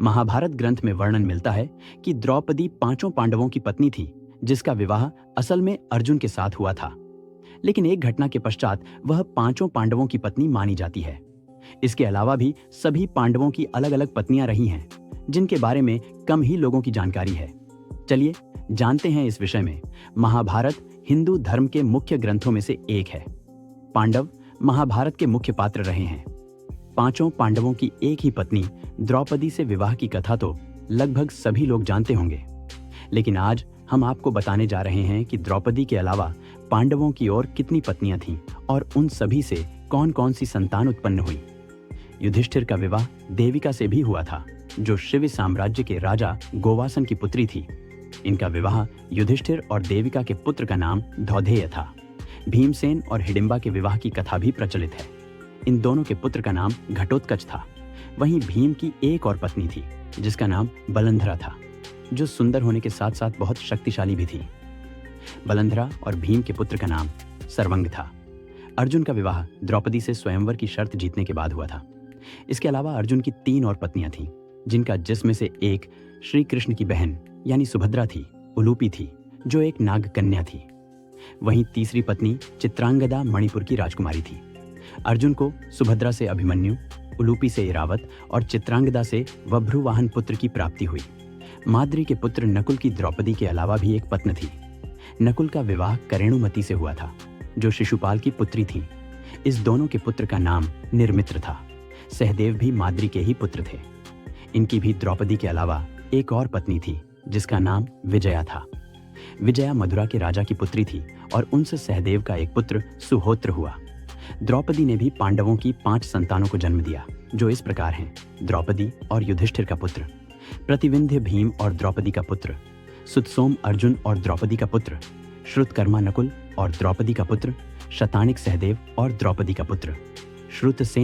महाभारत ग्रंथ में वर्णन मिलता है कि द्रौपदी पांचों पांडवों की पत्नी थी, जिसका विवाह असल में अर्जुन के साथ हुआ था। लेकिन एक घटना के पश्चात वह पांचों पांडवों की पत्नी मानी जाती है। इसके अलावा भी सभी पांडवों की अलग अलग पत्नियां रही हैं, जिनके बारे में कम ही लोगों की जानकारी है। चलिए जानते हैं इस विषय में। महाभारत हिंदू धर्म के मुख्य ग्रंथों में से एक है। पांडव महाभारत के मुख्य पात्र रहे हैं। पांचों पांडवों की एक ही पत्नी द्रौपदी से विवाह की कथा तो लगभग सभी लोग जानते होंगे। लेकिन आज हम आपको बताने जा रहे हैं कि द्रौपदी के अलावा पांडवों की और कितनी पत्नियां थीं और उन सभी से कौन कौन सी संतान उत्पन्न हुई। युधिष्ठिर का विवाह देविका से भी हुआ था, जो शिव साम्राज्य के राजा गोवासन की पुत्री थी। इनका विवाह युधिष्ठिर और देविका के पुत्र का नाम धौधेय था। भीमसेन और हिडिंबा के विवाह की कथा भी प्रचलित है। इन दोनों के पुत्र का नाम घटोत्कच था। वहीं भीम की एक और पत्नी थी, जिसका नाम बलंधरा था, जो सुंदर होने के साथ साथ बहुत शक्तिशाली भी थी। बलंधरा और भीम के पुत्र का नाम सर्वंग था। अर्जुन का विवाह द्रौपदी से स्वयंवर की शर्त जीतने के बाद हुआ था। इसके अलावा अर्जुन की 3 और पत्नियां थीं, जिसमें से एक श्री कृष्ण की बहन यानी सुभद्रा थी, उलूपी थी, जो एक नाग कन्या थी। वहीं तीसरी पत्नी चित्रांगदा मणिपुर की राजकुमारी थी। अर्जुन को सुभद्रा से अभिमन्यु, उलूपी से इरावत और चित्रांगदा से बभ्रुवाहन पुत्र की प्राप्ति हुई। माद्री के पुत्र नकुल की द्रौपदी के अलावा भी एक पत्नी थी। नकुल का विवाह करेणुमति से हुआ था, जो शिशुपाल की पुत्री थी। इस दोनों के पुत्र का नाम निर्मित्र था। सहदेव भी माद्री के ही पुत्र थे। इनकी भी द्रौपदी के अलावा एक और पत्नी थी, जिसका नाम विजया था। विजया मधुरा के राजा की पुत्री थी और उनसे सहदेव का एक पुत्र सुहोत्र हुआ। द्रौपदी ने भी पांडवों की 5 संतानों को जन्म दिया, जो इस प्रकार हैं: द्रौपदी और युधिष्ठिर का पुत्र, प्रतिविंध्य भीम और द्रौपदी का पुत्र, सुतसोम अर्जुन और द्रौपदी का पुत्र, श्रुतकर्मा नकुल और द्रौपदी का पुत्र, शतानिक सहदेव और द्रौपदी का पुत्र, श्रुतसेन